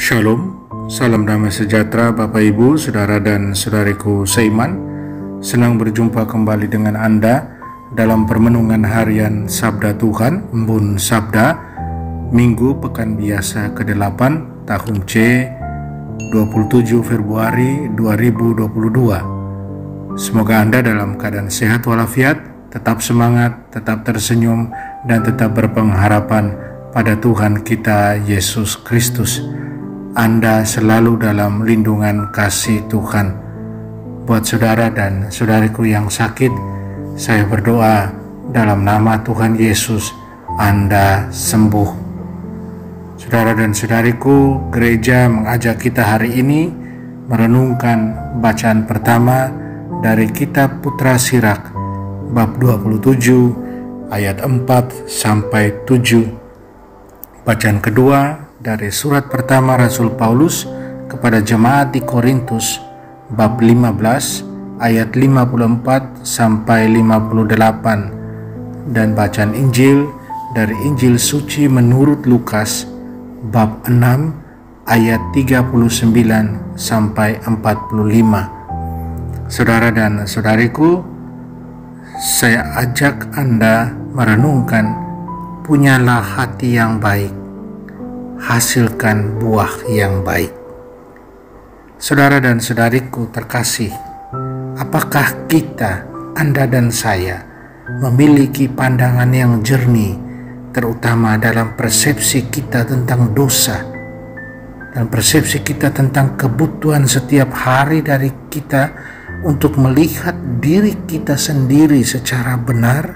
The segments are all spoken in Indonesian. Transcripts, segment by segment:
Shalom, salam damai sejahtera Bapak Ibu, Saudara dan Saudariku seiman. Senang berjumpa kembali dengan Anda dalam permenungan harian Sabda Tuhan, Embun Sabda, Minggu Pekan Biasa ke-8, tahun C, 27 Februari 2022. Semoga Anda dalam keadaan sehat walafiat, tetap semangat, tetap tersenyum, dan tetap berpengharapan pada Tuhan kita Yesus Kristus. Anda selalu dalam lindungan kasih Tuhan. Buat saudara dan saudariku yang sakit, saya berdoa dalam nama Tuhan Yesus, Anda sembuh. Saudara dan saudariku, gereja mengajak kita hari ini merenungkan bacaan pertama dari kitab Putra Sirak, bab 27, ayat 4 sampai 7. Bacaan kedua dari surat pertama Rasul Paulus kepada jemaat di Korintus, bab 15 ayat 54 sampai 58, dan bacaan Injil dari Injil suci menurut Lukas, bab 6 ayat 39 sampai 45. Saudara dan saudariku, saya ajak Anda merenungkan, punyalah hati yang baik, hasilkan buah yang baik. Saudara dan saudariku terkasih, apakah kita, Anda dan saya, memiliki pandangan yang jernih, terutama dalam persepsi kita tentang dosa dan persepsi kita tentang kebutuhan setiap hari dari kita untuk melihat diri kita sendiri secara benar,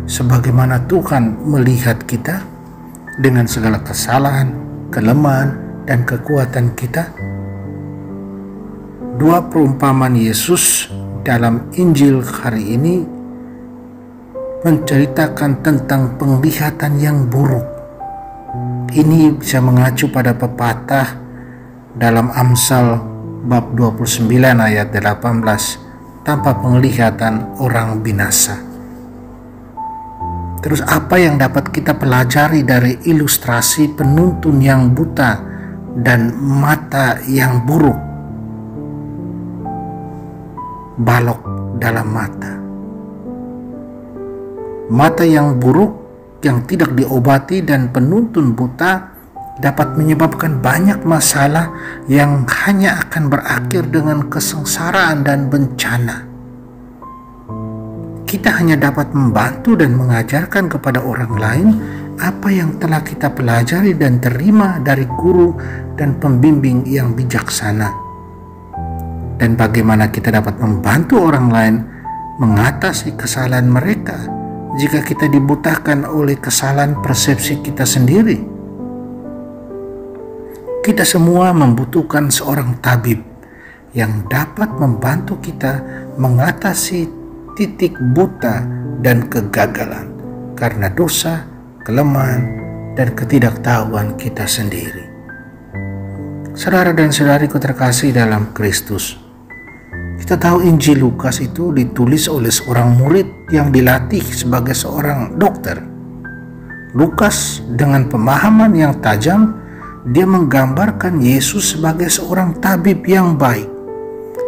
sebagaimana Tuhan melihat kita dengan segala kesalahan, kelemahan, dan kekuatan kita? Dua perumpamaan Yesus dalam Injil hari ini menceritakan tentang penglihatan yang buruk. Ini bisa mengacu pada pepatah dalam Amsal bab 29 ayat 18, tanpa penglihatan orang binasa. Terus apa yang dapat kita pelajari dari ilustrasi penuntun yang buta dan mata yang buruk? Balok dalam mata. Mata yang buruk yang tidak diobati dan penuntun buta dapat menyebabkan banyak masalah yang hanya akan berakhir dengan kesengsaraan dan bencana. Kita hanya dapat membantu dan mengajarkan kepada orang lain apa yang telah kita pelajari dan terima dari guru dan pembimbing yang bijaksana. Dan bagaimana kita dapat membantu orang lain mengatasi kesalahan mereka jika kita dibutakan oleh kesalahan persepsi kita sendiri? Kita semua membutuhkan seorang tabib yang dapat membantu kita mengatasi titik buta dan kegagalan karena dosa, kelemahan, dan ketidaktahuan kita sendiri. Saudara dan saudariku terkasih dalam Kristus, kita tahu Injil Lukas itu ditulis oleh seorang murid yang dilatih sebagai seorang dokter. Lukas dengan pemahaman yang tajam, dia menggambarkan Yesus sebagai seorang tabib yang baik,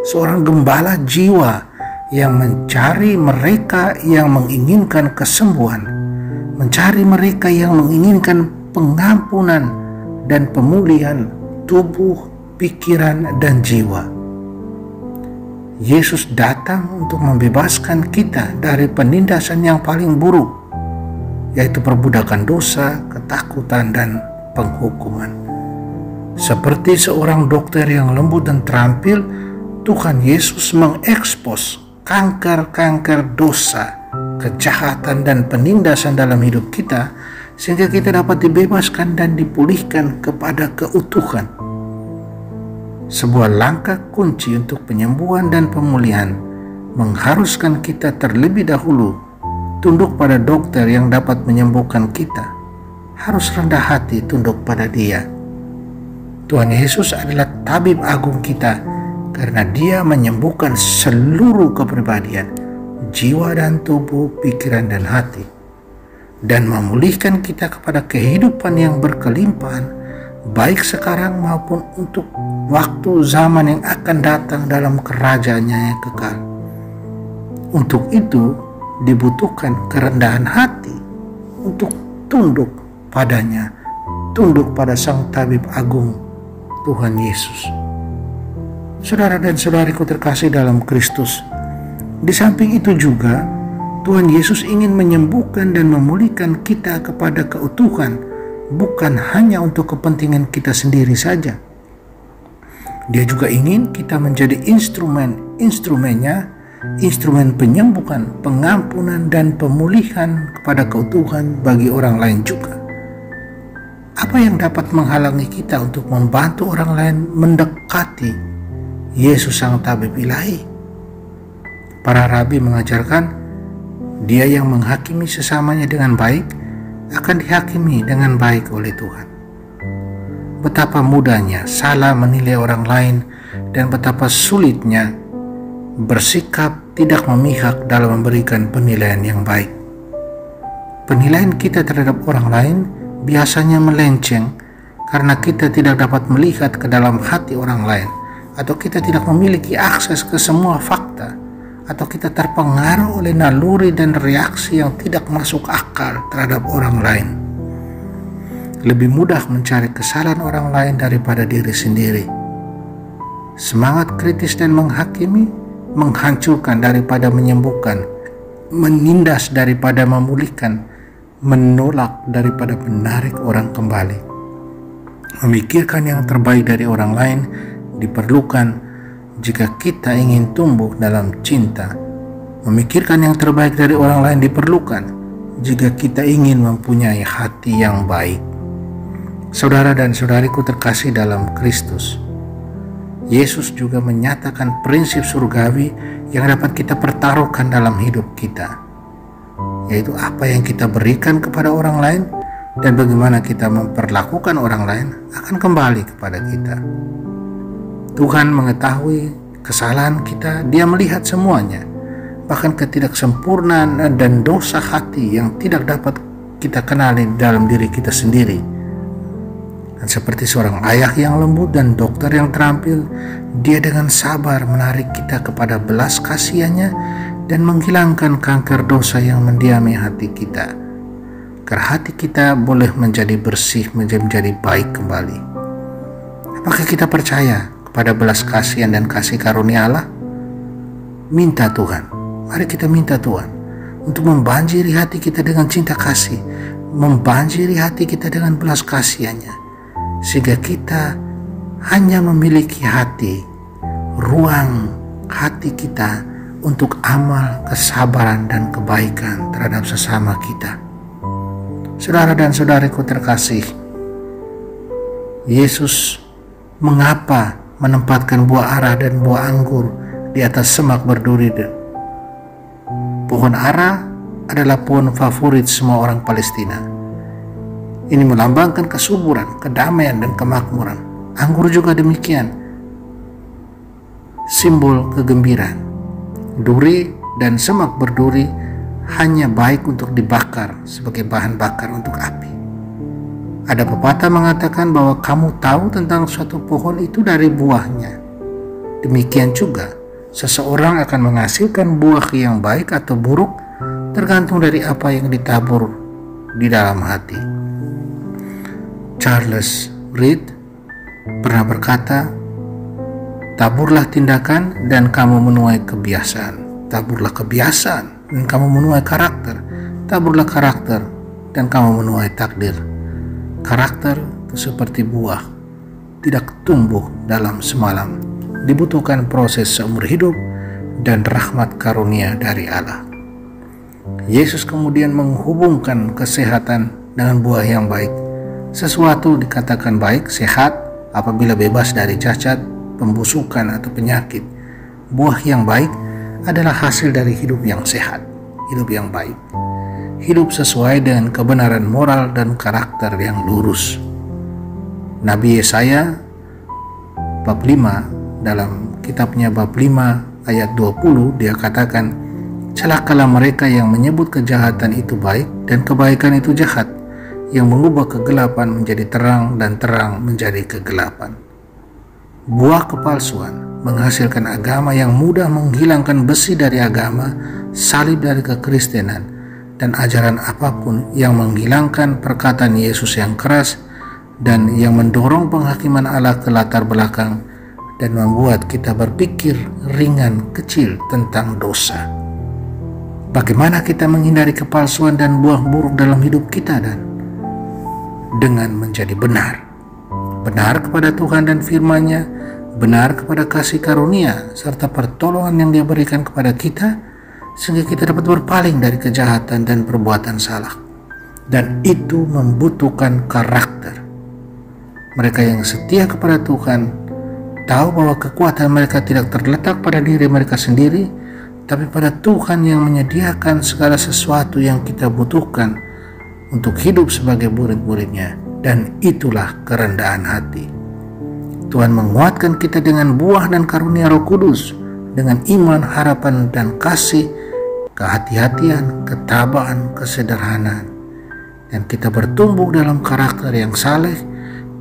seorang gembala jiwa yang mencari mereka yang menginginkan kesembuhan, mencari mereka yang menginginkan pengampunan dan pemulihan tubuh, pikiran, dan jiwa. Yesus datang untuk membebaskan kita dari penindasan yang paling buruk, yaitu perbudakan dosa, ketakutan, dan penghukuman. Seperti seorang dokter yang lembut dan terampil, Tuhan Yesus mengekspos kanker-kanker dosa, kejahatan, dan penindasan dalam hidup kita, sehingga kita dapat dibebaskan dan dipulihkan kepada keutuhan. Sebuah langkah kunci untuk penyembuhan dan pemulihan mengharuskan kita terlebih dahulu tunduk pada dokter yang dapat menyembuhkan kita. Harus rendah hati tunduk pada Dia. Tuhan Yesus adalah tabib agung kita, karena Dia menyembuhkan seluruh kepribadian, jiwa dan tubuh, pikiran dan hati, dan memulihkan kita kepada kehidupan yang berkelimpahan baik sekarang maupun untuk waktu zaman yang akan datang dalam kerajaannya yang kekal. Untuk itu dibutuhkan kerendahan hati untuk tunduk padanya, tunduk pada Sang Tabib Agung Tuhan Yesus. Saudara dan saudariku terkasih dalam Kristus, di samping itu juga Tuhan Yesus ingin menyembuhkan dan memulihkan kita kepada keutuhan, bukan hanya untuk kepentingan kita sendiri saja. Dia juga ingin kita menjadi instrumen-instrumennya, instrumen penyembuhan, pengampunan, dan pemulihan kepada keutuhan bagi orang lain juga. Apa yang dapat menghalangi kita untuk membantu orang lain mendekati Yesus Sang Tabib Ilahi? Para rabi mengajarkan, dia yang menghakimi sesamanya dengan baik akan dihakimi dengan baik oleh Tuhan. Betapa mudahnya salah menilai orang lain dan betapa sulitnya bersikap tidak memihak dalam memberikan penilaian yang baik. Penilaian kita terhadap orang lain biasanya melenceng karena kita tidak dapat melihat ke dalam hati orang lain, atau kita tidak memiliki akses ke semua fakta, atau kita terpengaruh oleh naluri dan reaksi yang tidak masuk akal terhadap orang lain. Lebih mudah mencari kesalahan orang lain daripada diri sendiri. Semangat kritis dan menghakimi menghancurkan daripada menyembuhkan, menindas daripada memulihkan, menolak daripada menarik orang kembali. Memikirkan yang terbaik dari orang lain diperlukan jika kita ingin tumbuh dalam cinta. Memikirkan yang terbaik dari orang lain diperlukan jika kita ingin mempunyai hati yang baik. Saudara dan saudariku terkasih dalam Kristus, Yesus juga menyatakan prinsip surgawi yang dapat kita pertaruhkan dalam hidup kita, yaitu apa yang kita berikan kepada orang lain dan bagaimana kita memperlakukan orang lain akan kembali kepada kita. Tuhan mengetahui kesalahan kita, Dia melihat semuanya, bahkan ketidaksempurnaan dan dosa hati yang tidak dapat kita kenali dalam diri kita sendiri. Dan seperti seorang ayah yang lembut dan dokter yang terampil, Dia dengan sabar menarik kita kepada belas kasihannya dan menghilangkan kanker dosa yang mendiami hati kita, agar hati kita boleh menjadi bersih, menjadi baik kembali. Apakah kita percaya pada belas kasihan dan kasih karunia Allah? Minta Tuhan, mari kita minta Tuhan untuk membanjiri hati kita dengan cinta kasih, membanjiri hati kita dengan belas kasihannya, sehingga kita hanya memiliki hati, ruang hati kita untuk amal kesabaran dan kebaikan terhadap sesama kita. Saudara dan saudariku terkasih, Yesus mengapa menempatkan buah ara dan buah anggur di atas semak berduri? Pohon ara adalah pohon favorit semua orang Palestina. Ini melambangkan kesuburan, kedamaian, dan kemakmuran. Anggur juga demikian, simbol kegembiraan. Duri dan semak berduri hanya baik untuk dibakar sebagai bahan bakar untuk api. Ada pepatah mengatakan bahwa kamu tahu tentang suatu pohon itu dari buahnya. Demikian juga, seseorang akan menghasilkan buah yang baik atau buruk tergantung dari apa yang ditabur di dalam hati. Charles Reed pernah berkata, taburlah tindakan dan kamu menuai kebiasaan. Taburlah kebiasaan dan kamu menuai karakter. Taburlah karakter dan kamu menuai takdir. Karakter itu seperti buah, tidak tumbuh dalam semalam. Dibutuhkan proses seumur hidup dan rahmat karunia dari Allah. Yesus kemudian menghubungkan kesehatan dengan buah yang baik. Sesuatu dikatakan baik, sehat, apabila bebas dari cacat, pembusukan, atau penyakit. Buah yang baik adalah hasil dari hidup yang sehat, hidup yang baik, hidup sesuai dengan kebenaran moral dan karakter yang lurus. Nabi Yesaya bab 5, dalam kitabnya bab 5 ayat 20, dia katakan, celakalah mereka yang menyebut kejahatan itu baik dan kebaikan itu jahat, yang mengubah kegelapan menjadi terang dan terang menjadi kegelapan. Buah kepalsuan menghasilkan agama yang mudah menghilangkan besi dari agama, salib dari kekristenan, dan ajaran apapun yang menghilangkan perkataan Yesus yang keras dan yang mendorong penghakiman Allah ke latar belakang dan membuat kita berpikir ringan kecil tentang dosa. Bagaimana kita menghindari kepalsuan dan buah buruk dalam hidup kita? Dengan menjadi benar kepada Tuhan dan firman-Nya, benar kepada kasih karunia serta pertolongan yang Dia berikan kepada kita, sehingga kita dapat berpaling dari kejahatan dan perbuatan salah. Dan itu membutuhkan karakter. Mereka yang setia kepada Tuhan tahu bahwa kekuatan mereka tidak terletak pada diri mereka sendiri, tapi pada Tuhan yang menyediakan segala sesuatu yang kita butuhkan untuk hidup sebagai murid-murid-Nya. Dan itulah kerendahan hati. Tuhan menguatkan kita dengan buah dan karunia Roh Kudus, dengan iman, harapan, dan kasih, kehati-hatian, ketabahan, kesederhanaan. Dan kita bertumbuh dalam karakter yang saleh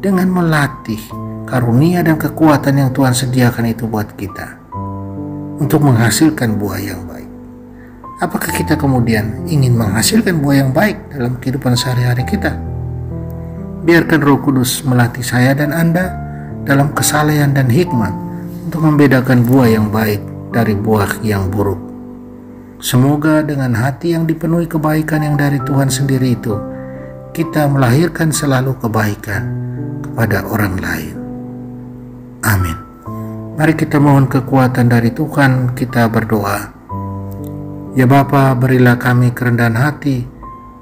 dengan melatih karunia dan kekuatan yang Tuhan sediakan itu buat kita untuk menghasilkan buah yang baik. Apakah kita kemudian ingin menghasilkan buah yang baik dalam kehidupan sehari-hari kita? Biarkan Roh Kudus melatih saya dan Anda dalam kesalehan dan hikmat untuk membedakan buah yang baik dari buah yang buruk. Semoga dengan hati yang dipenuhi kebaikan yang dari Tuhan sendiri itu, kita melahirkan selalu kebaikan kepada orang lain. Amin. Mari kita mohon kekuatan dari Tuhan, kita berdoa. Ya Bapa, berilah kami kerendahan hati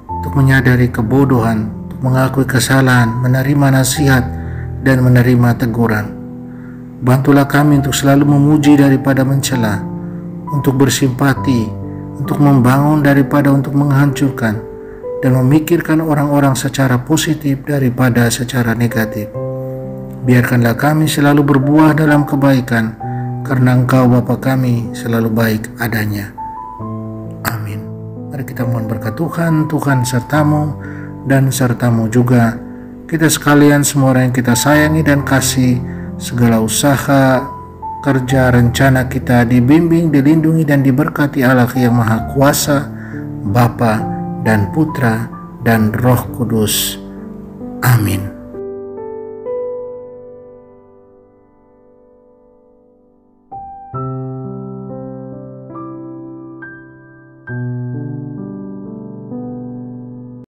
untuk menyadari kebodohan, mengakui kesalahan, menerima nasihat, dan menerima teguran. Bantulah kami untuk selalu memuji daripada mencela, untuk bersimpati, untuk membangun daripada untuk menghancurkan, dan memikirkan orang-orang secara positif daripada secara negatif. Biarkanlah kami selalu berbuah dalam kebaikan, karena Engkau Bapa kami selalu baik adanya. Amin. Mari kita mohon berkat Tuhan. Tuhan sertamu dan sertamu juga, kita sekalian, semua orang yang kita sayangi dan kasih, segala usaha, kerja, rencana kita dibimbing, dilindungi, dan diberkati Allah yang Maha Kuasa, Bapa dan Putra dan Roh Kudus. Amin.